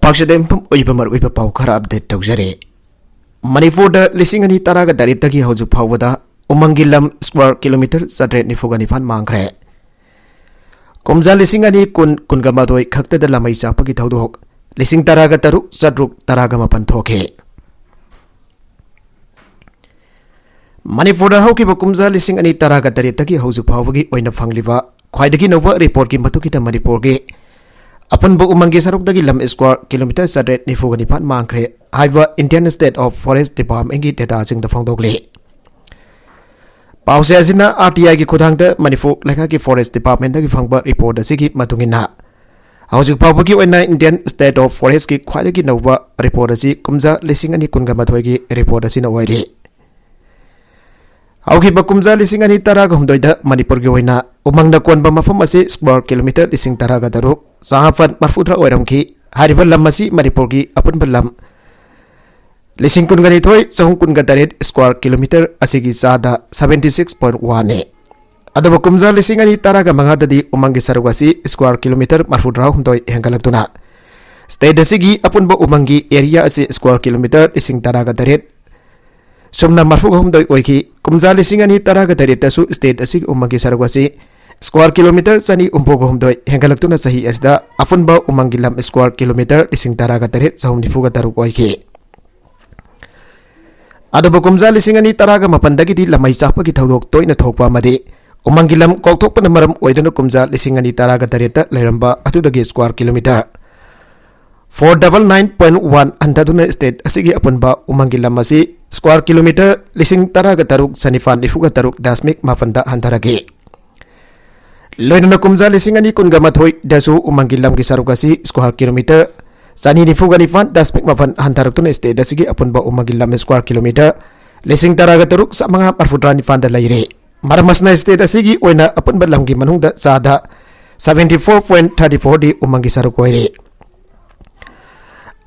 पाक्सदेम उइबमर उइब पाउ खरा अपडेट तौजरे मणिपुर लिसिंग अनि तरागा दरितगी हौजु फावदा उमंगी लम स्क्वायर किलोमीटर 794 मांगरे कोमजा लिसिंग अनि कुनगा मदोय खक्तदा लमै चापगी थौदोक लिसिंग तरागा तरुक सद्रुक तरागा मपन थोके मणिपुर हौकिबा कुमजा लिसिंग अनि तरागा दरितगी हौजु फावगी ओइना फंगलिबा ख्वाइदगी नौबा रिपोर्ट की मतुकिता मणिपुर गे अपन उमंगी सरुकदगी लम स्क्वायर किलोमीटर 794 मांगरे हाइबा Indian state of forest department की डेटा सिंग फंगदोगले पाउसे असिना आरटीआई की खुदांग मणिपुर लेखा की फॉरेस्ट डिपार्टमेंट की फंगबा रिपोर्ट असिगी मतुंगिना हौजिक फावगी ओइना इंडियन स्टेट ऑफ फॉरेस्ट की ख्वाइदगी नौबा रिपोर्ट असी कुमजा लिसिंग अनि कुनगा मथोय की रिपोर्ट असिना ओइरे हौगिबा कुमजा लिसिंग अनि तरागा हुमदोइदा मणिपुर की ओइना उमंगना कोनबा मफम असे स्क्वायर किलोमीटर लिसिंग तरागा दरुक साहफन मरफुद्रा ओइरमखी हारिबा लम असी मणिपुर की अपुनबा लम लिसिंग कुनगनी थोय चहुं कुनगा दरेट स्क्वायर किलोमीटर असिगी चादा 76.1 ने अदब कुमजा लिसिंग अनि तरागा मंगाददी उमंगी सरुक असी स्क्वायर किलोमीटर मरफुद्रा हुमदोय हेंगलक्तुना स्टेट असिगी अपुनबा उमंगी एरिया असी स्क्वायर किलोमीटर लिसिंग तरागा दरेट सुमना मरफुग हुमदोय ओइखी कुमजा लिसिंग अनि तरागा दरेटसु स्टेट असिगी उमंगी सरुक असी स्क्वायर किलोमीटर चनी उम्पोग हुमदोय हेंगलक्तुना सही असदा अपुनबा उमंगी लम स्क्वायर किलोमीटर लिसिंग तरागा दरेट चहुं निफुगा तरुक ओइखी अदब कुमजा लिसिंग अनि तरागा मपनदगी लमै चापगी थौदोक तोइना थोकपा मदे उमंगी लम कौथोकपन मरम ओइदुना कुमजा लिसिंग अनि तरागा दरेट लेरंबा अतुदगी स्क्वायर किलोमीटर 499.1 अंधदुना स्टेट असिगी अपुनबा उमंगी लम असी स्क्वायर किलोमीटर लिसिंग तरागा तरुक सनिफान निफुगा तरुक दशमिक माफनदा हंधरगे लोइना कुमजा लिसिंग अनि कुनगा मथोय दसु उमंगी लम की सरुक असी स्क्वायर किलोमीटर सनी निफुगा निफान दशमिक माफन हंधरक्तुना स्टेट असिगी अपुनबा उमंगी लम स्क्वायर किलोमीटर लिसिंग तरागा तरुक समंगा मरफुद्रा निफान दा लैरे मरमसना स्टेट असिगी ओइना अपुनबा लम की मनुंगदा चादा 74.34 दी उमंगी सरुक ओइरे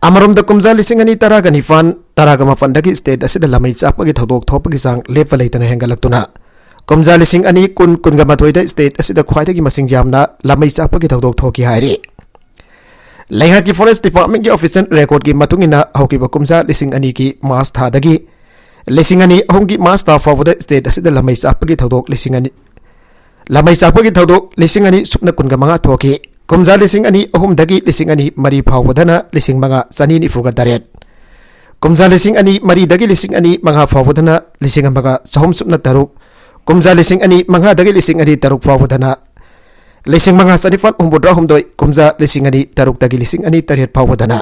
अमरम कुमजा लिसिंग अनि तरागा निफान तरागा मफनदगी स्टेट असिदा लमै चापगी थौदोक थोपगी सांग लेपा लेतना हेंगलक्तुना कुमजा लिसिंग अनि कुनगा मथोइदा स्टेट असिदा ख्वाइदगी मसिंग यामना लमै चापगी थौदोक थोकी हाइरे लेहा की फॉरेस्ट डिपार्टमेंट की ऑफिशियल रेकॉर्ड की मतुंगिना हौकिबा कुमजा लिसिंग अनि की मार्च थादगी लिसिंग अनि अहुंगी मार्च ता फावदा स्टेट असिदा लमै चापगी थौदोक लिसिंग अनि लमै चापगी थौदोक लिसिंग अनि सुपना कुनगा मंगा थोकी कुमजा लिसिंग अनि अहुमदगी लिसिंग अनि मरी फावदना लिसिंग मंगा चनी निफुगा दरेट कुमजा लिसिंग अनि मरीदगी लिसिंग अनि मंगा फावदना लिसिंग मंगा चहुम सुपना तरुक कुमजा लिसिंग अनि मंगा दगी लिसिंग अनि तरुक फावदना लिसिंग मंगा सनिफान उम्बुद्रा हुमदोय कुमजा लिसिंग अनि तरुक दगी लिसिंग अनि तरेट फावदना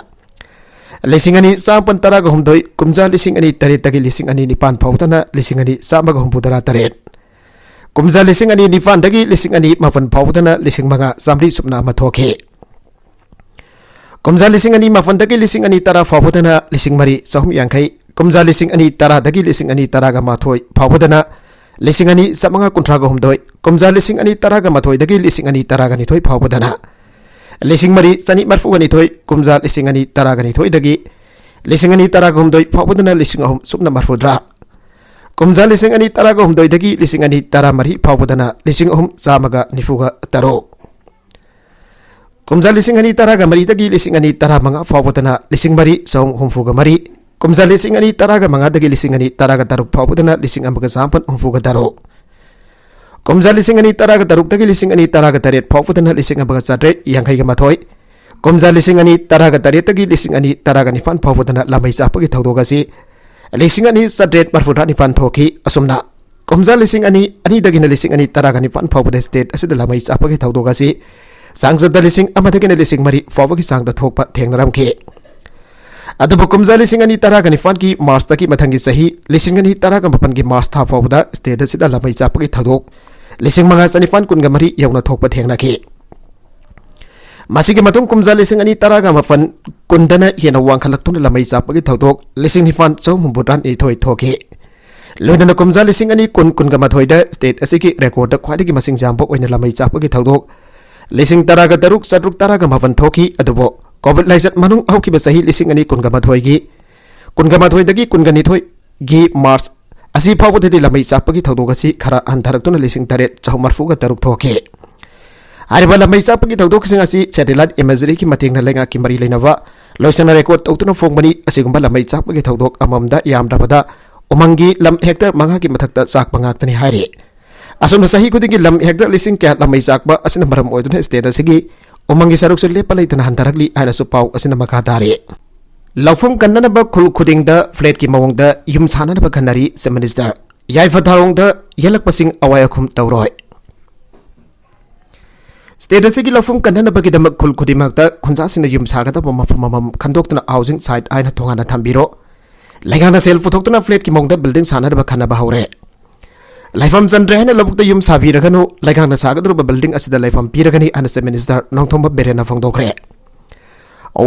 लिसिंग अनि चापन तरागा हुमदोय कुमजा लिसिंग अनि तरेट दगी लिसिंग अनि निपान फावदना लिसिंग अनि चामगा हुमबुद्रा तरेट कुमजा लिसिंग अनि निफान दगी लिसिंग अनि माफन फावदना लिसिंग मंगा चामरी सुपना मथोखे कुमजा लिसिंग अनि माफन दगी लिसिंग अनि तरा फावदना लिसिंग मरी चहुम यांखै कुमजा लिसिंग अनि तरा दगी लिसिंग अनि तरागा माथोय फावदना लिसिंग अनि समंगा कुंथ्रागा हुमदोय कुमजा लिसिंग अनि तरागा माथोय दगी लिसिंग अनि तरागा निथोय फावदना लिसिंग मरी चनी मरफुगा निथोय कुमजा लिसिंग अनि तरागा निथोय दगी लिसिंग अनि तरागा हुमदोय फावदना लिसिंग अहुम सुपना मरफुद्रा कुमजा लिसिंग अनि तरागा हुमदोय दगी लिसिंग अनि तरा मरी फावदना लिसिंग अहुम चामगा निफुगा तरो कुमजा लिसिंग अनि तरागा मरी दगी लिसिंग अनि तरा मंगा फावदना लिसिंग मरी सौं हुमफुगा मरी कुमजा लिसिंग अनि तरागा मंगा दगी लिसिंग अनि तरागा तरुक फावदना लिसिंग अमगा चामपन हुमफुगा तरो कुमजा लिसिंग अनि तरागा तरुक दगी लिसिंग अनि तरागा तरेट फावदना लिसिंग अमगा चात्रे यांखैगा मथोय कुमजा लिसिंग अनि तरागा तरेट दगी लिसिंग अनि तरागा निफान फावदना लमै चापगी थौदोगसी लिसिंग अनि सट्रेट मरफुद्रा निफान थोकी असुमना कुमजा लिसिंग अनि दगिना लिसिंग अनि तरागा निफान फावदा स्टेट असिदा लमै चापगी थौदोगसी सांसद लिसिंग अमदगिना लिसिंग मरी फावगी सांगदा थोकपा थेंगनरमखे अदब कुमजा लिसिंग अनि तरागा निफान की मार्च तकी मथंगी सही लिसिंग अनि तरागा मपन की मार्च था फावदा स्टेट असिदा लमै चापगी थौदोक लिसिंग मंगा चनिफान कुनगा मरी यौना थोकपा थेंगनखे मासिगे मतुंग कुमजा लिसिंग अनि तरागा मफन कुंदना हेना वांखलक्तुना लमै चापगी थौदोक लिसिंग निफान चौमुबुद्रान इथोय थोके लोइना कुमजा लिसिंग अनि कुनगा मथोयदा स्टेट असिगी रेकॉर्ड ख्वाइदगी मसिंग जाम्बो ओइना लमै चापगी थौदोक लिसिंग तरागा तरुक सद्रुक तरागा मफन थोकी अदुबो कोविड लाइसत मनुंग हौकिबा सही लिसिंग अनि कुनगा मथोयदगी कुनगा निथोय गी मार्च असी फावददी लमै चापगी थौदोक असि खरा हंथरक्तुना लिसिंग तरेट चौमरफुगा तरुक थोके आरिबा लमै चापगी थौदोक सिंग असि सैटेलाइट इमेजरी की मतेंगना लेंगा की मरी लेनवा लोइसना रेकॉर्ड तौतुना फोंगमनी असिगुंबा लमै चाकपगी थौदोक अममदा यामद्रबदा उमंगी लम हेक्टर मंगा की मथक्ता चाक पंगाक्तनी हारे असोमना सही खुदिंगी लम हेक्टर लिसिंग क्या लमै चाकबा असिना मरम ओइदुना स्टेट असिगी उमंगी सरुक से लेपा लेतना हंतरकली हाइनासु पाउ असिना मखा तारे लौफम कन्ननबा खुल खुदिंगदा फ्लैट की मवंगदा युम साननबा खन्नरी से मिनिस्टर याइफा थारोंगदा येलकपसिंग अवायखुम तौरोय स्टेट असिगी लौफम कन्ननबगी दमक खुल खुदिमकता खुंजासिना युम सागदबा मफममम खंदोक्तना हाउसिंग साइट आइना थोंगाना थंबिरो लैगाना सेल पुथोक्तना फ्लैट की मवंगदा बिल्डिंग साननबा खन्नबा हौरे लाइफम चंद्रे है लबुक्ता युम साबीरगनु लैगाना सागदरुबा बिल्डिंग असिदा लाइफम पीरगनी आना से मिनिस्टर नोंथोंबा बेरेना फोंदोखरे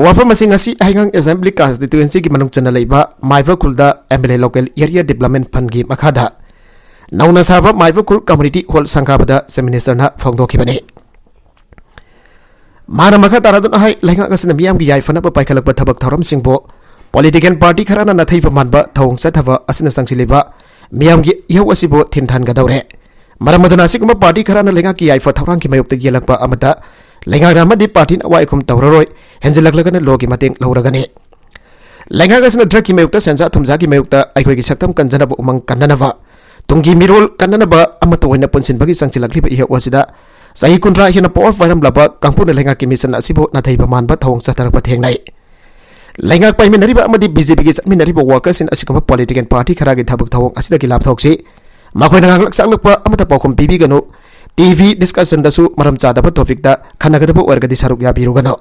वाफम असेंबली कांस्टिट्यूएंसी की मनुंग चना लेबा माइबा खुलदा MLA local area development fund की मखादा नौना साबा माइबा खुल कम्युनिटी हॉल संगाबदा से मिनिस्टरना फोंदोखिबने माना मखा तारादुन हाई लैंगा गसना मियाम की याइफनबा पाइखलकबा थबक थौरम सिंबो पॉलिटिकल पार्टी खराना नथैबा मानबा थौंग सथबा असना संगसिलेबा मियाम की यौ असिबो थिनथानगदौरे मरमदना असिगुमा पार्टी खराना लैंगा की याइफा थौरांग की मयुक्ता गेलकबा अमदा लैंगा पार्टी अवाइखुम तौररोय हेंजलकलगन लोगी मतेंग लौरगने लैंगा ड्रग की मयुक्ता सेंजा थुमजा की मयुक्ता अखोगी सक्तम कंजनब उमंग कन्ननबा तुंगी मिरोल कन्ननबा अमतोइना पुनसिनबगी संचिलकलिबा इहेवसिदा सही कुंद्रा हेना पावर फाइरम लबा कंपुन लैंगा की मिशन असिबो नथैबा मानबा थौंग सतरबा थेंगनाय लैंगा पाइमिनरिबा अमदि बीजेपी की समिनरिबा वर्कर्स इन असिकम पॉलिटिकल पार्टी खरागी थबक थौंग असिदगी लापथोक्सी मखोइना गांगलक सागलकपा अमता पाउखुम पीबीगनो टीवी डिस्कशन दसु मरम चादबा टॉपिक दा खनगदबा ओरगदी सरुक याबिरुगनो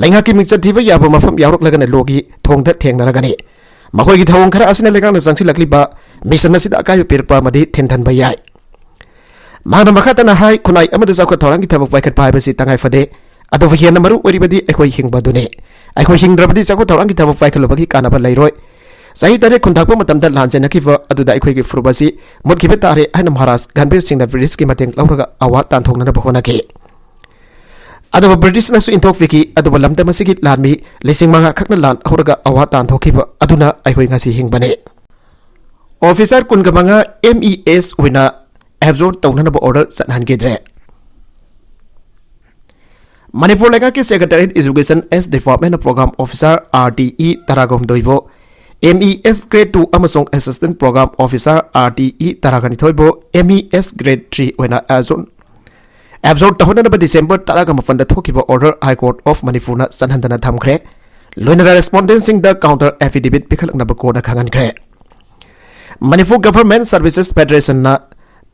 लैंगा की मिक्सदिबा याबा मफम यावरकलगने लोगी थोंग द थेंगनरगने मखोइगी थौंग खरा असिना लैंगाना संगसिलकलिबा मिशन असिदा अकाय पिरपा मदि थिनथनबा याय माना मखातना हाई खुनाई अमदा जावका थौरांगी थबक पाइखत पाइबसि तंगाय फदे अदोबा हेना मरु ओरिबदी एखोइ हिंगबदुने एखोइ हिंग्रबदी जावका थौरांगी थबक पाइखलबगी कानाबा लैरोय सही तरे खुंथाकपा मतमदा लांजेनखिबा अदुदा एखोइगी फुरबसि मुटखिबे तारे हाइना महाराज गणबीर सिंह ब्रिटिश की मतेंग लौरगा अवा तांथोंगनबा होनाके अदुबा ब्रिटिश नसु इंथोकफिकी अदुबा लमदमसिगी लानमी लिसिंग मंगा खकना लान हौरगा अवा तांथोखिबा अदुना एखोइ ngasi हिंगबने ऑफिसर कुनगमंगा MES ओइना एब्जॉर्ब तौननबा ऑर्डर चनहनगेद्रे मणिपुर लेगा के secretariat education S department programme officer RTE तरागम दोइबो MES ग्रेड 2 अमसोंग असिस्टेंट प्रोग्राम ऑफिसर RTE तरागनि थोइबो MES ग्रेड 3 ओइना एब्जॉर्ब तहननबा डिसेंबर तरागा मफंदा थोकिबा order high court of Manipur ना सनहंदना थमखरे लोइनरा रेस्पोंडेंट सिंग द काउंटर एफिडेविट पिखलकनबा कोर्ट खांगनखरे मणिपुर गवर्नमेंट सर्विसेज फेडरेशन ना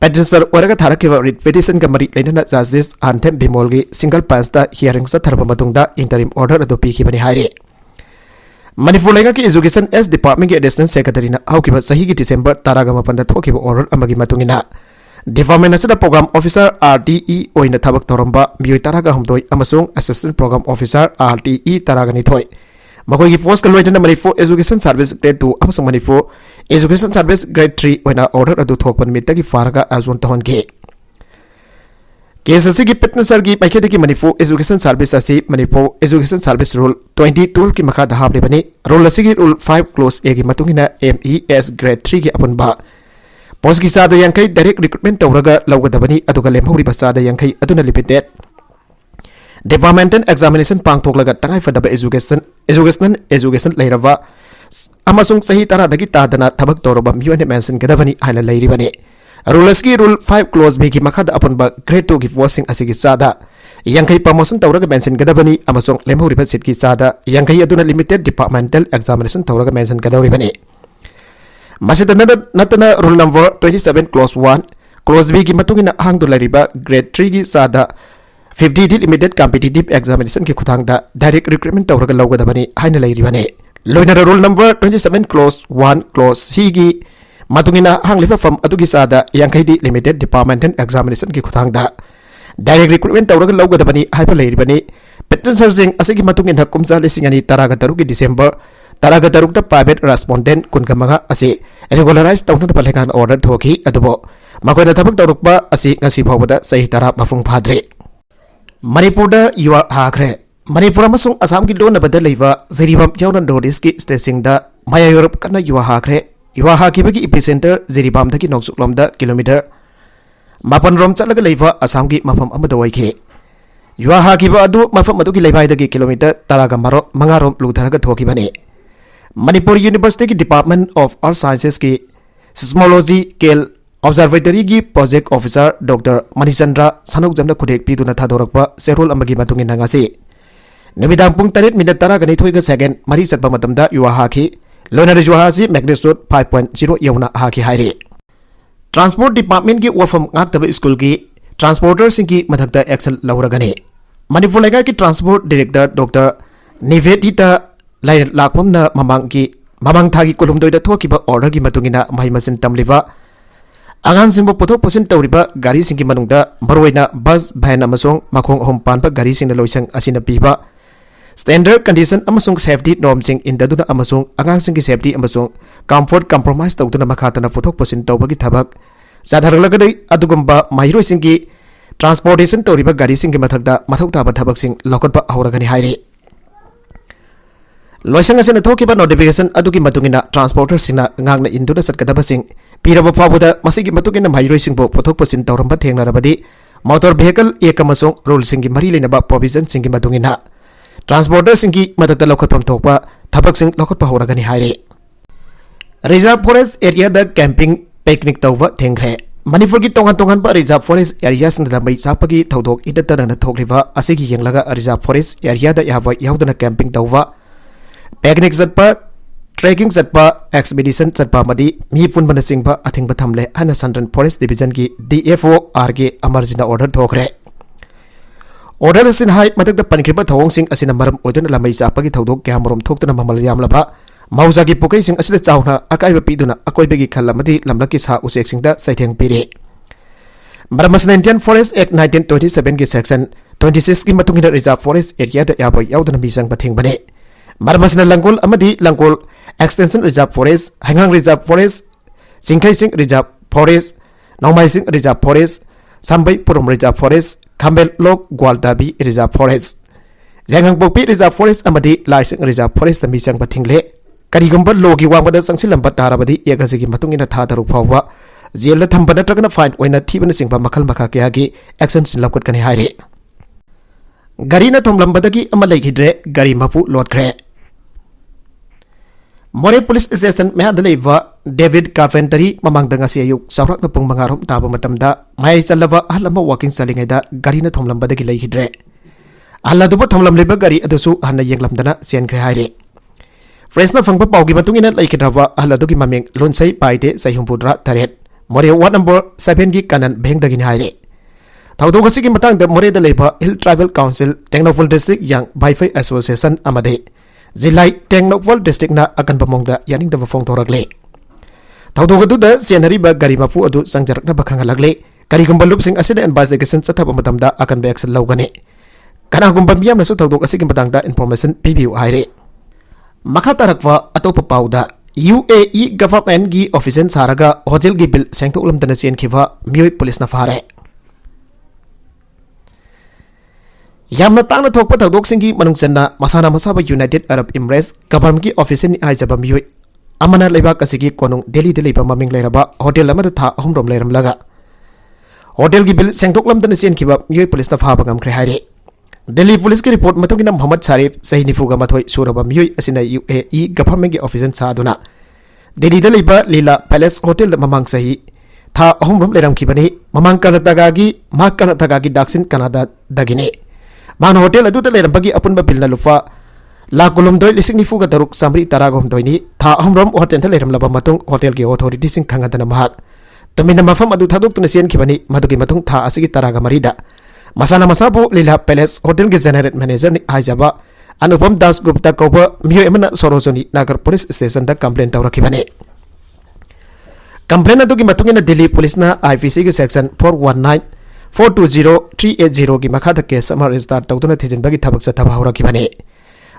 पेटिशनर ओरगा थारकिबा रिट पिटिशन का मरी लेना जस्टिस आंथेम बिमोलगी सिंगल पांच दा हियरिंग सथरबा मतुंगदा इंटरिम ऑर्डर अदो पीखिबनि हाइरे मणिपुर लेगा की एजुकेशन एस डिपार्टमेंट के एडिशनल सेक्रेटरी ना हाउकिबा सही की डिसेंबर तरागा मपंदा थोकिबा ऑर्डर अमगी मतुंगिना डिपार्टमेंट असदा प्रोग्राम ऑफिसर RTE ओइना थबक तौरंबा मियोय तरागा हमदोय अमसोंग असिस्टेंट प्रोग्राम ऑफिसर RTE तरागनि थोय मकोई की पोस्ट का लोइजना मणिपुर एजुकेशन सर्विस ग्रेड 2 अमसोंग मणिपुर एजुकेशन सर्विस ग्रेड 3 ओइना ऑर्डर अदु थोकपन मित्तगी फारगा आजोन तहनगे केस असिगी पिटनेसर की पैखेदगी मणिपुर एजुकेशन सर्विस असी मणिपुर एजुकेशन सर्विस रूल 22 की मखा दहाबले बने रूल असिगी रूल 5 क्लोज ए की मतुंगिना MES ग्रेड 3 की अपनबा पोस्ट की सादा यांखै डायरेक्ट रिक्रूटमेंट तौरगा लौगदबनी अदुगा लेमहौरिबा सादा यांखै अदुना लिमिटेड डिपार्टमेंटल एग्जामिनेशन पांगथोकलगा तंगाई फदबा एजुकेशन लेरबा अमसुंग सही तरादगी तादना थबक तौरबा मियोने मेंशन गदबनी हाइना लेरिबने रूल्स की रूल 5 क्लोज बी की मखद अपनबा ग्रेड 2 की पोस्टिंग असिगी चादा यांखै प्रमोशन तौरगा मेंशन गदबनी अमसुंग लेमहौरिबा सीट की चादा यांखै अदुना लिमिटेड डिपार्टमेंटल एग्जामिनेशन तौरगा मेंशन गदौरिबने मसिदा नतना rule number 27 clause 1 clause B की मतुंगिना हांगदु लरिबा ग्रेड 3 की चादा 50 डी लिमिटेड कॉम्पिटिटिव एग्जामिनेशन की खुथांगदा डायरेक्ट रिक्रूटमेंट तौरगा लौगदबनी हाइना लेरिबने लोइनरा rule number 27 clause 1 clause C की मतुंगिना हांगलिबा फम अदुगी सादा यांखै डी लिमिटेड डिपार्टमेंटल एग्जामिनेशन की खुथांगदा डायरेक्ट रिक्रूटमेंट तौरगा लौगदबनी हाइबा लेरिबने पेटिशनर सिंग असिगी मतुंगिना कुमजा लिसिंगनी तरागा तरुगी डिसेंबर तरागा तरुगदा प्राइवेट रेस्पोंडेंट कुनगमगा असे रेगुलराइज तौनबा लेखान ऑर्डर थोखी अदुबो मखोइना थबक तौरकबा असी ngasi फावबदा सही तरा मफुंग फाद्रे मणिपुर युवा हाग्रे मणिपुर अमसुंग असम की लोनबदा लेबा जिरिबाम यावना नॉर्थ ईस्ट की स्टेटसिंगदा माया यूरोप कन्ना युवा हाग्रे युवा हाकिबगी एपिसेंटर जिरिबामदगी नौसुकलोमदा किलोमीटर 9 रोम चलगा लेबा असम की मफम अमदा ओइखे युवा हाकिबा अदु मफम अदुगी लेबाइदगी किलोमीटर तरागा मारो मंगारोम लुथरगा थोकिबने मणिपुर यूनिवर्सिटी की डिपार्टमेंट ऑफ अर्थ साइंसेस की सिस्मोलॉजी केल ऑब्जर्वेटरी की प्रोजेक्ट ऑफिसर डॉक्टर मणिचंद्र सनौजमना खुदेक पीदुना थादोरकपा सेरोल अमगी मतुंगी नंगासी नुमिदांग पुंग 8:13 सेकेंड मरी चटपा मतमदा युवा हाकी लोनर युवा हासी मैग्नीट्यूड 5.0 यौना हाकी हाइरे ट्रांसपोर्ट डिपार्टमेंट की वफम गाक्तब स्कूल की ट्रांसपोर्टर सिंह की मधक्ता एक्शन लौरगने मणिपुर लेगा की transport director doctor Nivedita लाखपमना ममांग थागी कुलुमदोइदा थोकिबा order की मतुंगिना महै मसिन तमलिबा आगांसिंबो पोथोक पोसिन तौरिबा गाड़ी सिंगी मनुंगदा मरोइना बस भैन अमसोंग मखोंग अहोम पानबा गाड़ी सिंगना लोइसंग असिना पीबा स्टैंडर्ड कंडीशन अमसोंग सेफ्टी नॉर्म सिंग इंददुना अमसोंग आगांग सिंगी सेफ्टी अमसोंग कंफर्ट कंप्रोमाइज तौदुना मखातना पोथोक पोसिन तौबगी थबक जाधरलगदै अदुगुंबा माहिरोइ सिंगी ट्रांसपोर्टेशन तौरिबा गाड़ी सिंगी मथकदा मथौ ताबा थबक सिंग लौकटबा हौरगनि हाइरे लोइसंग असिना थोकिबा नोटिफिकेशन अदुगी मतुंगिना ट्रांसपोर्टर सिंगना ngang इंदुना सटकदबा सिंग पीरब फाबुदा मसिगी मतुगिना माहिरोइ सिंगबो पोथोक पोसिन तौरंबा थेंगनरबदी मोटर व्हीकल एक अमसोंग रूल सिंगी मरी लेनबा प्रोविजन सिंगी मतुंगिना ट्रांसपोर्टर सिंगी मदकता लौखटफम थोकपा थबक सिंग लौखटपा हौरगनि हाइरे रिजर्व फॉरेस्ट एरिया द कैंपिंग पिकनिक तौबा थेंग्रे मणिपुर की तोंगन तोंगन पर रिजर्व फॉरेस्ट एरिया सिंगदा मई चापगी थौदोक इदतरना थोकलिबा असिगी येंगलगा रिजर्व फॉरेस्ट एरिया द याबा यावदना कैंपिंग तौबा पिकनिक चटपा ट्रेकिंग चटपा एक्सपीडिशन चटपा मदी मी पुनबना सिंगबा अथिंगबा थमले हना सेंट्रल फॉरेस्ट डिवीजन की डीएफओ आर के अमरजिना ऑर्डर थोखरे ऑर्डर असिन हाई मदकदा पनखिबा थवोंग सिंग असिना मरम ओदना लमई चापगी थौदोक क्यामरोम थोक्तना ममल यामलबा मौजागी पुकई सिंग असिदा चाउना अकाइबा पीदुना अकोइबगी खल्लमदी लमलकी सा उसेक सिंगदा सैथेंग पीरे मरमसना इंडियन फॉरेस्ट एक्ट 1927 की सेक्शन 26 की मतुंगिना रिजर्व फॉरेस्ट एरिया द याबा यावदना मिसंग बथिंगबने मरमसना लंगोल अमदी लंगोल एक्सटेंशन रिजर्व फॉरेस्ट हंगांग रिजर्व फॉरेस्ट सिंखई सिंह रिजर्व फॉरेस्ट नौमाई सिंह रिजर्व फॉरेस्ट संबई पुरम रिजर्व फॉरेस्ट खंबेल लोक ग्वालदाबी रिजर्व फॉरेस्ट जेंगंगपोपी रिजर्व फॉरेस्ट अमदी लाइसिंग रिजर्व फॉरेस्ट मिसंग बथिंगले करिगुंबा लोगी वांगबदा संगसिलंबा ताराबदी एकगसिगी मतुंगिना था तरुक फावबा जेल थंबा नत्रगना फाइन ओइना थीबना सिंबा मखल मखा कयागी एक्शन सिलकटकनि हाइरे गाड़ी थोमलंबदगी अमा लेखिद्रे गाड़ी मपु लोटख्रे मोरे पुलिस स्टेशन मैद डेविड कार्पेंटरी ममांग अयुक चौरक्न पुंग मंगारोम ताब मतमदा माय चलब अहल वाकिंग चलिंगैदा गाड़ी थोमलंबदगी लेखिद्रे अहल अदुबो थोमलंलिबा गाड़ी अदुसु हन्ना येंगलमदना सेनख्रे हाइरे फ्रेंसना फंगबा पाउगी मतुंगिना लेखिद्रबा अहल अदुगी ममिंग लोनसै पाइते सैहुंपुद्रा तरेट मोरे वार्ड नंबर 7 की कनन भेंगदगिन हाइरे थौदोगसिगी मतंग Moreh hill tribal council Tengnoupal district young बाइफै एसोसिएशन अमदे जिलाई टेक्नोफल डिस्ट्रिक्ट ना अकनबा मोंगदा यानिंगदबा फोंथोरकले थौदोगदुदा सेनरीबा गाड़ी मपु अदु संजरकनबा खंगलगले करिगुंबा लुपसिंग असिदा इन्वेस्टिगेशन चथबा मतमदा अकनबा एक्शन लौगने कनागुंबा मियामनसु थौदोगसिगी मतंगदा इन्फॉर्मेशन पीबियु हाइरे मखा तरकवा अतोप पाउदा UAE गवर्नमेंट की ऑफिशियल सारगा होटल की बिल सेंथोलमदना चेनखिबा मियोय पुलिस ना फारे यामना तांगना थोकपा थौदोकसिंगी मनुंगचन्ना मसाना मसाबा यूनाइटेड अरब इमरेट्स गवर्नमेंट की ऑफिशियल आइजबा मियोय अमना लेबाक असिगी कोनुंग दिल्ली दे लेबा ममिंग लेरबा होटल अमदा था अहुमरोम लेरमलगा होटल की बिल सेंथोलमदना चेनखिबा मियोय पुलिस ना फाबा गमख्रे हाइरे दिल्ली पुलिस की रिपोर्ट मतुंगिना मोहम्मद शारिफ सही निफुगा मथोय सुरबा मियोय असिना UAE गवर्नमेंट की ऑफिशियल सादुना दिल्ली दे लेबा लीला पैलेस होटल ममांग सही था अहुमरोम लेरमखिबनी ममांग कर्नाटका की दक्षिण कनाडा दगिने मान होटल अदुदा लेरंबगी अपुनबा बिलना लुफा लाख कुलुमदोय लिसिंग निफुगा तरुक सामरी तरागोमदोयनी था अहमरोम होटल थ लेरमलबा मतुंग होटल की अथॉरिटी सिंग खंगदना महाक तमिना मफम अदु थादुक्तुना सेनखिबनी मदुगी मतुंग था असिगी तरागा मरीदा मसाना मसाबु लीला पैलेस होटल के जनरल मैनेजर नि हाइजाबा अनुपम दास गुप्ता कोबा मियो एमना सरोजनी नगर पुलिस स्टेशन दा कंप्लेंट तौरखिबने कंप्लेंट अदुगी मतुंगिना दिल्ली पुलिस ना IPC के सेक्शन 419-420-380 की मखादा केस अमा रजिस्टर तौदुना थिजिनबगी थबक चथबा हौरखिबने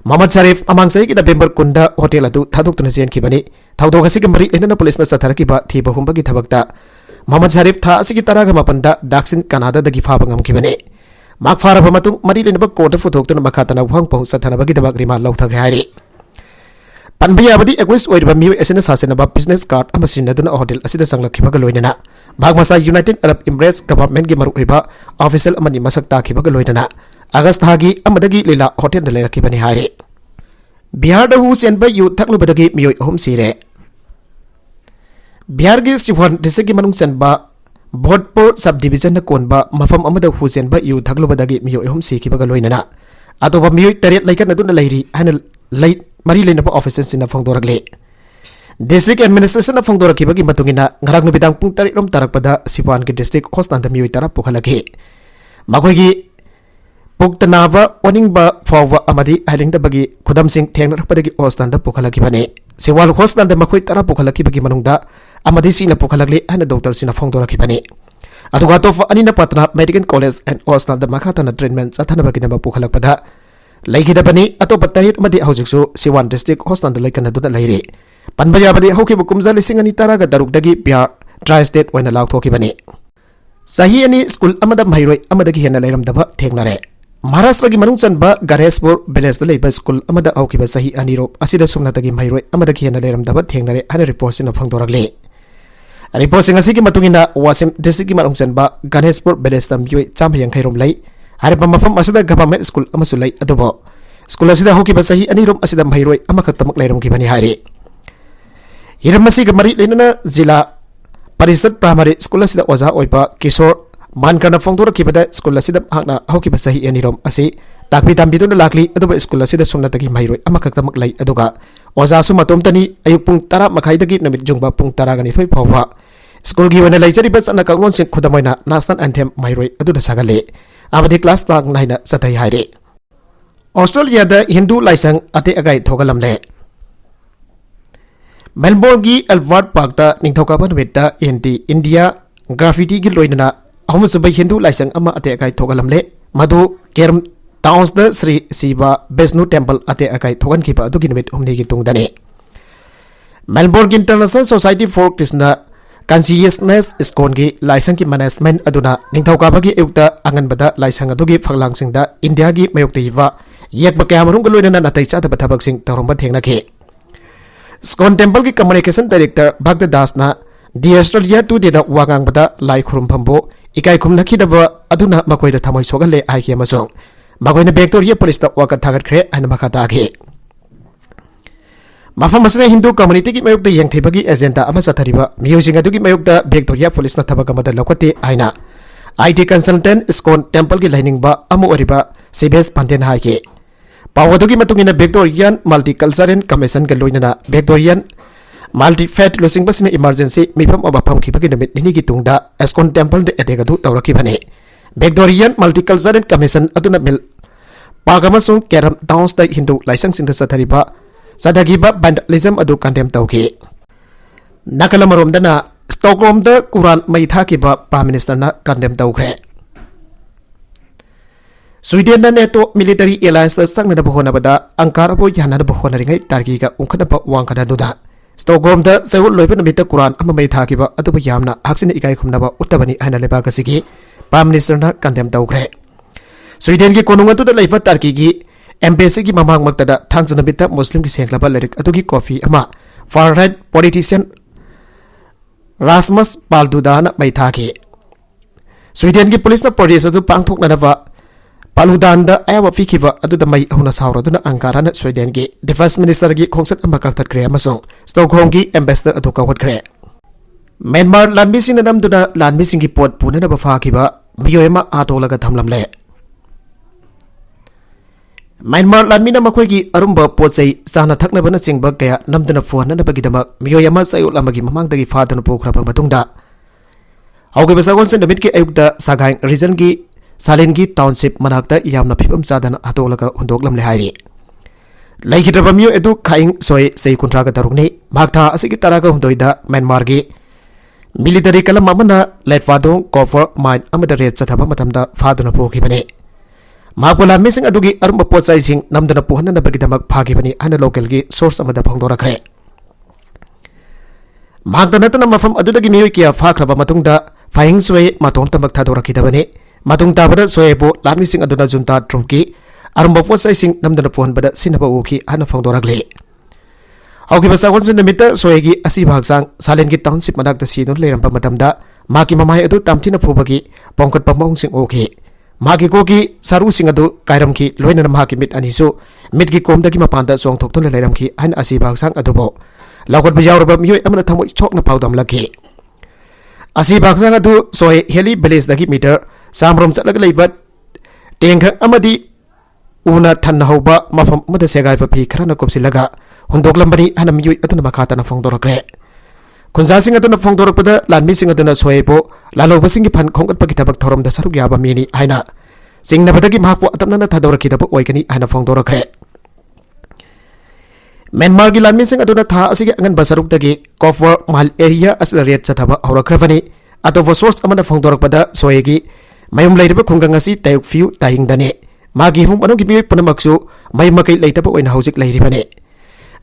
मोहम्मद शरीफ अमांग सही की नवेंबर कुंदा होटल अदु थादुक्तुना सेनखिबने थौदोगसि के मरी लेना पुलिस ना सथरखिबा थीबा हुंबगी थबकता मोहम्मद शरीफ था असिगी तरागा मपनदा दक्षिण कनाडा दगी फाबा ngमखिबने माक फारबा मतुंग मरी लेनबा कोर्ट फुथोक्तुना मखातना वहंग पहुं सथनबगी दबक रिमांड लौथग्रे हाइरे पनबियाबदी एक्विस ओइरबा मियो एसना सासेनबा बिजनेस कार्ड अमा सिनदुना होटल असिदा संगलखिबगा लोइनना भागमसा यूनाइटेड अरब इमरेट्स गवर्नमेंट की मरुइबा ऑफिशियल अमनि मसक ताखिबगा लोइनना अगस्त थागी अमदगी लीला होटल द लेरखिबनि हारे बिहार द हु चेनबा यु थकलुबदगी मियोय अहुम सिरे बिहार की सिवान डिस्ट्रिक्ट की मनुंग चनबा भोजपुर सब डिवीजन न कोनबा मफम अमद हु चेनबा यु थकलुबदगी मियोय अहुम सिखिबगा लोइनना अतोबा मियोय तरेट लैकन अदुन लैरी हन लै मरी लेनबा ऑफिसर्स सिना फोंदोरगले डिस्ट्रिक्ट एडमिनिस्ट्रेशन फोंदोरखिबगी मतुंगिना ngaraग नुबिदांग पुंग तरेट तरकपदा सिवान की डिस्ट्रिक्ट हॉस्पिटल मियोय तरा पुखलगे मखोगी पुक्तनाबा ओनिंगबा फावबा अमदी हाइलिंगदबगी खुदमसिंग थेंगरखपदगी हॉस्पिटल पुखलगिबने सिवाल हॉस्पिटल मखोय तरा पुखलगिबगी मनुंगदा अमदी सिना पुखलगले हन डॉक्टर सिना फोंदोरखिबने अदुगा तोफ अनिना Patna medical college and hospital मखातना ट्रीटमेंट चथनबगी नबा पुखलगपदा लैखिदबनी अतोप तरेट मदी हौजिकसु सिवान डिस्ट्रिक्ट हॉस्पिटल लैकनदुना लैरे पनबयाबदी हौकिबु कुमजा लिसिंग अनि तरागा दरुकदगी बिहार ट्राई स्टेट ओइना लाउथोखिबने सही अनि स्कूल अमदा महिरोय अमदगी हेना लैरमदबा थेंगनारे महाराष्ट्र की मनुंग चनबा गरेसपुर विलेज द लेबा स्कूल अमदा औकिबा सही अनिरो असिदा सुमनातगी महिरोय अमदगी हेना लैरमदबा थेंगनारे हन रिपोर्ट सिना फंगदोरगले रिपोर्ट सिंग असि की मतुंगिना वासिम डिस्ट्रिक्ट की मनुंग चनबा गरेसपुर विलेज तम योय चाम यंखैरोम लै हरिबा मफम असिदा गवर्नमेंट स्कूल अमसु लै अदुबो स्कूल असिदा होकिबा सही अनिरोम असिदा महिरोय अमखतमक लैरमगिबनि हारे हिरम मसिग मरी लेनना जिला परिषद प्राइमरी स्कूल असिदा ओजा ओइबा किशोर मानकरना फोंदोरखिबदा स्कूल असिदा हाकना हौकिबा सही अनिरोम असि ताकपि तांबिदुना लाकली अदुबा स्कूल असिदा सुमनातगी महिरोय अमखतमक लै अदुगा ओजासु मतोमतनी अयुक पुंग 10 मखाइदगी नमित जुंगबा पुंग 12 फावबा स्कूल की वना लैजरिबा चना कांगलोन सिंग खुदमैना नेशनल एंथेम महिरोय अदुदा सागले आबदि क्लास तांग नाइना सथै हाइरे ऑस्ट्रेलिया द हिंदू लाइसंग अते अगाई थोगलमले मेलबोर्न की अल्बर्ट पार्क ता निंथौकाबा नुमित्ता एंटी इंडिया ग्राफिटी की लोइना अहुमसुब हिंदू लाइसंग अमा अते अगाई थोगलमले मधु केरम टाउन्स द श्री शिवा विष्णु टेम्पल अते अगाई थोगनखिबा अदुगी नुमित हुमनी की तुंगदने मेलबोर्न की international society for Krishna consciousness ISKCON की लाइसंग की मैनेजमेंट अदुना निंथौकाबगी युक्ता अंगनबदा लाइसंग अदुगी फगलांगसिंगदा इंडिया की मयोक्तइबा येकबा कयामरुंग लोइना नतै चादबा थबकसिंग तौरंबा थेंगनखे स्कोन टेम्पल की कम्युनिकेशन डायरेक्टर भक्त दास ना दी ऑस्ट्रेलिया टुडे दा वागांगबदा लाई खुरुमफम्बो इकाई खुमनखिदबा अदुना मकोइदा थमोय सोगले आइके अमसों मकोइना विक्टोरिया पुलिस दा वाका थागतख्रे अन मखा तागे मफम असने हिंदू कम्युनिटी की मयुक्ता यंगथेबगी एजेंडा अमा चथरिबा म्यूजिक अदुगी मयुक्ता विक्टोरिया पुलिस ना थबक अमदा लौकते आइना आईटी कंसल्टेंट स्कोन टेम्पल की लाइनिंगबा अमु ओरिबा सीबीएस पंदेन हाइके पावदुगी मतुंगिना विक्टोरियन मल्टीकल्चरल कमीशन के लोइना विक्टोरियन मल्टीफेट लुसिंगबसिना इमरजेंसी मिफम अबफम खिबगी नमित निनी की तुंगदा एस्कोन टेम्पल दे एटेग अदु तौरखिबने विक्टोरियन मल्टीकल्चरल कमीशन अदुना मिल पाग अमसुंग केरम टाउन्स दा हिंदू लाइसंग सिंग सथरिबा सदगिबा वैंडलिज्म अदु कंडेम तौगे नकलमरोमदना स्टॉकहोम दा कुरान मैथा किबा प्राइम मिनिस्टर ना कंडेम तौग्रे स्वीडन नेटो मिलिटरी एलायंस संगनब होनबदा अंकारबो यानब होनरिंगै टार्गीगा उंखनब वांखनदुदा स्टॉकहोम दा सेउल लोइब नमित कुरान अम मैथा किबा अदुब यामना हक्सिन इकाई खुमनब उत्तबनी हाना लेबागसिगी प्राइम मिनिस्टर ना कंडेम तौग्रे स्वीडन की कोनुंगतुदा लेइब टार्की की एम्बेसी की ममांग मक्तदा थांगजनबिता मुस्लिम की सेंक्लबा लिरिक अदुगी कॉफी अमा फार राइट पॉलिटिशियन रासमस पालदुदाना मैथाके स्वीडन की पुलिस ना प्रोटेस्ट अदु पांगथोकनबा पालुदान अयाब फीखिबा अदुदा मई अहुना सावरदुना अंकाराना स्वीडन की डिफेंस मिनिस्टर की खोंसत अमा कक्थटख्रे अमसों स्टॉकहोम की एम्बेसडर अदु कवटख्रे म्यांमार लानमिसिंग नमदुना लानमिसिंग की पोट पुननबा फाखिबा मियोयमा आतोलगा थमलमले म्यांमार लानमिना मखोयगी अरुंबा पोचै चाना थकनबना चिंगबा कया नमदना फोहननबगिदमक मियोयमा चयुल अमगी ममांगदगी फादन पोखरबा मतुंगदा हौगबा सगोलसे नमित की अयुक्ता सागांग रीजन की सालेनगी टाउनशिप मनाक्ता यामना फिबम चादन हतोलगा हुंदोकलमले हाइरे लैखिद्रबा मियो एदु खाइंग सोय sei kuntraga tarukne magtha asigi taraga hundoida Myanmar की मिलिटरी कलम अमना लेटवादोंग कॉपर माइन अमदा रेट चथबा मतमदा फादुना पोखिबने मापुला मिसिंग अदुगी अरुंबा पोचाइसिंग नमदना पोहननबगिदमक फागिबनी अन लोकल की सोर्स अमदा फंगदोरखरे मागदनतना मफम अदुदगी मियोय किया फाखरबा मतुंगदा फाइंग सोय मतोम तमक थादोरखिदबने मतुंग ताबदा सोयबो लामिसिंग अदुना जुंता ट्रुकी अरुंबा पोचाइसिंग नमदना पोहनबदा सिनबा उखी अन फंगदोरखले हौकिबा सागोनसिन नमित सोयगी असि भागसांग सालेन की टाउनशिप मनाक्ता सीदुन लेरंबा मतमदा माकी ममाय अदु तामथिना फुबगी पोंखटपा मौंगसिंग ओखी मागी कोगी सारू सिंह अदु कायरमखी लोइना मागी मिट अनिसु मिटगी कोमदगी मपानदा चोंगथोक्तुना लेरमखी हाइन असिबा हक्सांग अदुबो लाउगटबा यावरबा मियोय अमना थमोय छोकना पाउदमलखी असिबा हक्सांग अदु सोय हेली विलेज दगी मीटर सामरोम चलगा लेबा टेंगखंग अमदी उना थन्ना हौबा मफम अमदा सेगाइबा फी खरना कोपसिलगा हुंदोकलंबनी हाना मियोय अदुना मखातना फोंदोरक्रे खुंजासिंग अदुना फोंदोरकपदा लानमीसिंग अदुना सोयबो लालौबसिंगी फन खोंगटपगी थबक थोरमदा सरुक याबा मिनी हाइना सिंगनबदगी महापो अतमना थदोरखिदबा ओइगनी हाइना फोंदोरक्रे म्यांमार की लानमीसिंग अदुना था असिगे अंगनबा सरुकदगी कॉफर माल एरिया असला रेट चथबा हौरखरबनी अतोबा सोर्स अमना फोंदोरकपदा सोयगी मयुम लेरिबा खुंगंग असि तयुक फ्यू ताइंगदने मागी हुम अनुगी मियोय पुनमक्सु मै मकै लेतबा ओइना हौजिक लेरिबने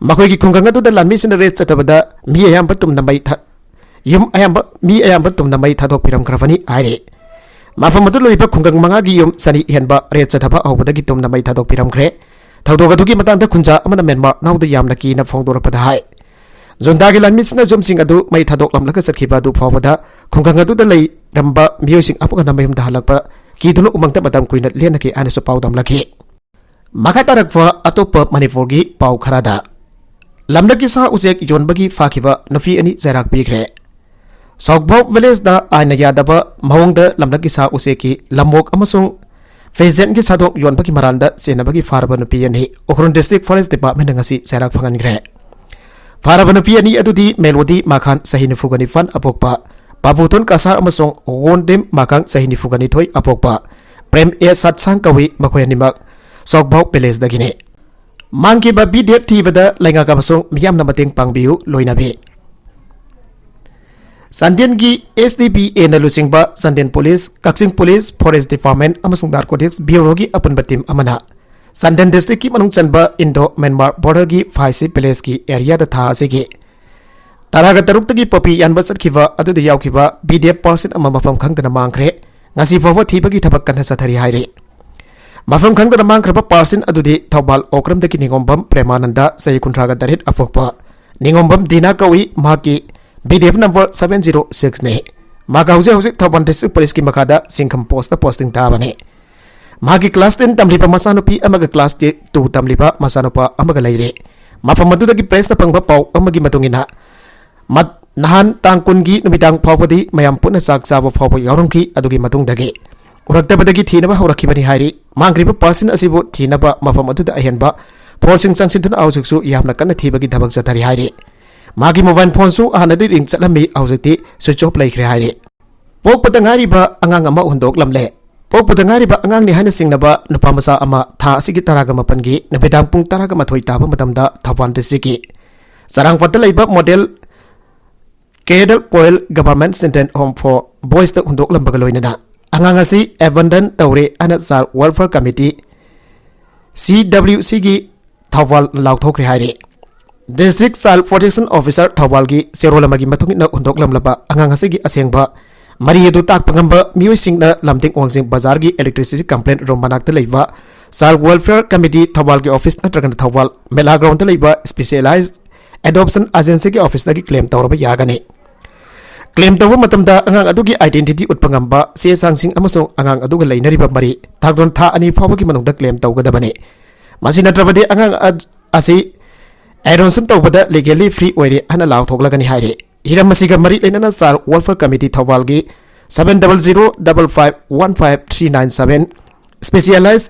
मखोई की खुंगंग अदुदा लानमीसिंग रेट चथबदा मी अयाम तुमना मै यम अयाम मी अयाम तुमना मै थादोक पिरमखरबनी आइरे माफम अदु लेबा खुंगंग मंगागी यम सनी हेनबा रेट चथबा हौबदगी तुमना मै थादोक पिरमखरे थौदोक अदुगी मतांदा खुंजा अमना म्यांमार नाउदा यामना कीना फोंदोरपदा हाय जोंदागी लानमीसिंग जुमसिंग अदु मै थादोक लमलगा सखिबा अदु फावबदा खुंगंग अदुदा लै रंबा मियोसिंग अपुगा नमयमदा हलकपा कीदुनु उमंगता मतम कुइना लेनकी आनसु पाउदम लखी मखा तरकवा अतोप मणिपुरगी पाउ खरादा लमलगी सा उजेक योनबगी फाखिबा नुफी अनि जैराक पीखरे सौगभौ विलेज दा आइना यादबा महोंगदा लमलगी सा उजेकी लमोक अमसुंग फेजेन की सादोक योनबगी मरांदा सेनबगी फारबा नुपी अनि उखरुन डिस्ट्रिक्ट फॉरेस्ट डिपार्टमेंट ngasi जैराक फंगनग्रे फारबा नुपी अनि अदुदी मेलोडी माखान सही नुफुगनी फन अपोकपा बाबुथुन कासार अमसुंग गोंदेम माखांग सही नुफुगनी थोय अपोकपा प्रेम ए सत्संग कवि मखोय निमक सौगभौ विलेज दगिने मांगी बी डेप थीबदा लैंगा काबसुंग मियामना मतेंग पांगबियु लोइनाबे संदेन की SDPA न लुसिंगबा संदेन पुलिस कक्सिंग पुलिस फॉरेस्ट डिपार्टमेंट अमसुंग नारकोटिक्स ब्यूरो की अपुनबा टीम अमना संदेन डिस्ट्रिक्ट की मनुंग चनबा इंडो म्यांमार बॉर्डर की 5 विलेज की एरिया दा था असिगे तरागा तरुक्तगी पपी यानबा सटखिबा अदुदा यावखिबा BDF पर्सन अमा मफम खंगदना मांगखरे ngasi फावो थीबगी थबक कन्ना सथरी हाइरे मफम खंगदना मांगखरबा पर्सन अदुदी थौबाल ओक्रमदगी निंगोमबम प्रेमानंदा सही कुंट्रागा दरित अफोकपा निंगोमबम दीना कवि माकी BDF नंबर 706 ने मागा हौजे हौजे थौबाल डिस्ट्रिक्ट पुलिस की मखादा सिंखम पोस्ट पोस्टिंग ताबने मागी क्लास 10 तमलिबा मसानुपी अमगा क्लास 2 तमलिबा मसानुपा अमगा लैरे मफम मदुदगी प्रेस पंगबा पाउ अमगी मतुंगिना मत नहान तांकुनगी नुमिदांग फावबदी मयाम पुना चाक चाबा फावबा यावरमखी अदुगी मतुंगदगी उरक्तबदगी थीनबा हौरखिबनी हाइरी मांग्रिबा पर्सन असिबु थीनबा मफम अदुदा अहेनबा फोर्सिंग संसिंथुना आउजुकसु यामना कन्ना थीबगी धबक जथरी हाइरी मागी मोबाइल फोन सु हानदि रिंग चलमी आउजती स्विच ऑफ लाइखरे हाइरे पोकपदा ngaरिबा अंगांग अमा हुंदोक लमले पोकपदा ngaरिबा अंगांग नि हाइना सिंगनबा नुपा मसा अमा था असिगी तरागा मपनगी नबेदांग पुंग तरागा मथोय ताबा मतमदा थौबाल डिस्ट्रिक्ट की चरांगपत्ता लैबा मॉडल केडल पोयल government central home for boys द हुंदोक लंबगा लोइनना अंगांग असि एबंडन तौरे अना चाइल्ड वेलफेयर कमिटी CWC की थौबाल लाउथोखरे हाइरे district child protection officer Thoubal की सेरोलमगी मतुंगिना हुंदोक लमलबा अंगांग असिगी असेंगबा मरी अदु ताकपंगंबा मियोइसिंगना लमतिंग ओंगसिंग बाजार की इलेक्ट्रिसिटी कंप्लेंट रूम मनाक्ता लैबा चाइल्ड वेलफेयर कमिटी थौबाल की ऑफिस नत्रगन थौबाल मेला ग्राउंड लैबा स्पेशलाइज्ड एडॉप्शन एजेंसी की ऑफिस की क्लेम तौरबा यागने क्लेम तौबा मतमदा अंगांग अदुगी आइडेंटिटी उत्पंगंबा से सांगसिंग अमसुंग अंगांग अदुगा लैनरिबा मरी थागदोन था अनि फावगी मनुंगदा क्लेम तौगदबने मसि नत्रबदे अंगांग असि एरोंसम तौबदा लीगली फ्री ओइरे हना लाउथोगलगनि हाइरे हिरम मसिगा मरी लेनना चाइल्ड वेलफेयर कमिटी थौबालगी 7005153997 स्पेशलाइज्ड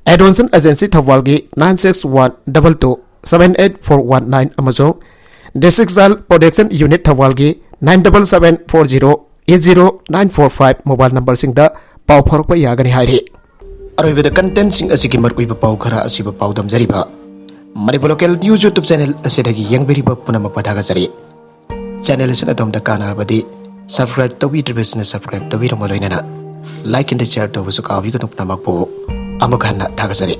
एडॉप्शन एजेंसी थौबालगी 9612278419 अमसुंग डिस्ट्रिक्ट चाइल्ड प्रोटेक्शन यूनिट थौबालगी 9770800945 मोबाइल नंबर सिंगदा पाउ फरकपा यागनि हाइरे अरोइबदा कंटेंट सिंग असिगी मरकुइबा पाउ खरा असिबा पाउ दमजरिबा Manipur local news YouTube channel असेदगी यंगबेरिबा पुनमक पथागजरी चैनल असिना तमदा कानारबदी सब्सक्राइब तौबिद्रिबसना सब्सक्राइब तौबिरम लोइनना लाइक एंड शेयर तौबसु काविगनु पुनमक पो अमक हन्ना थागजरी।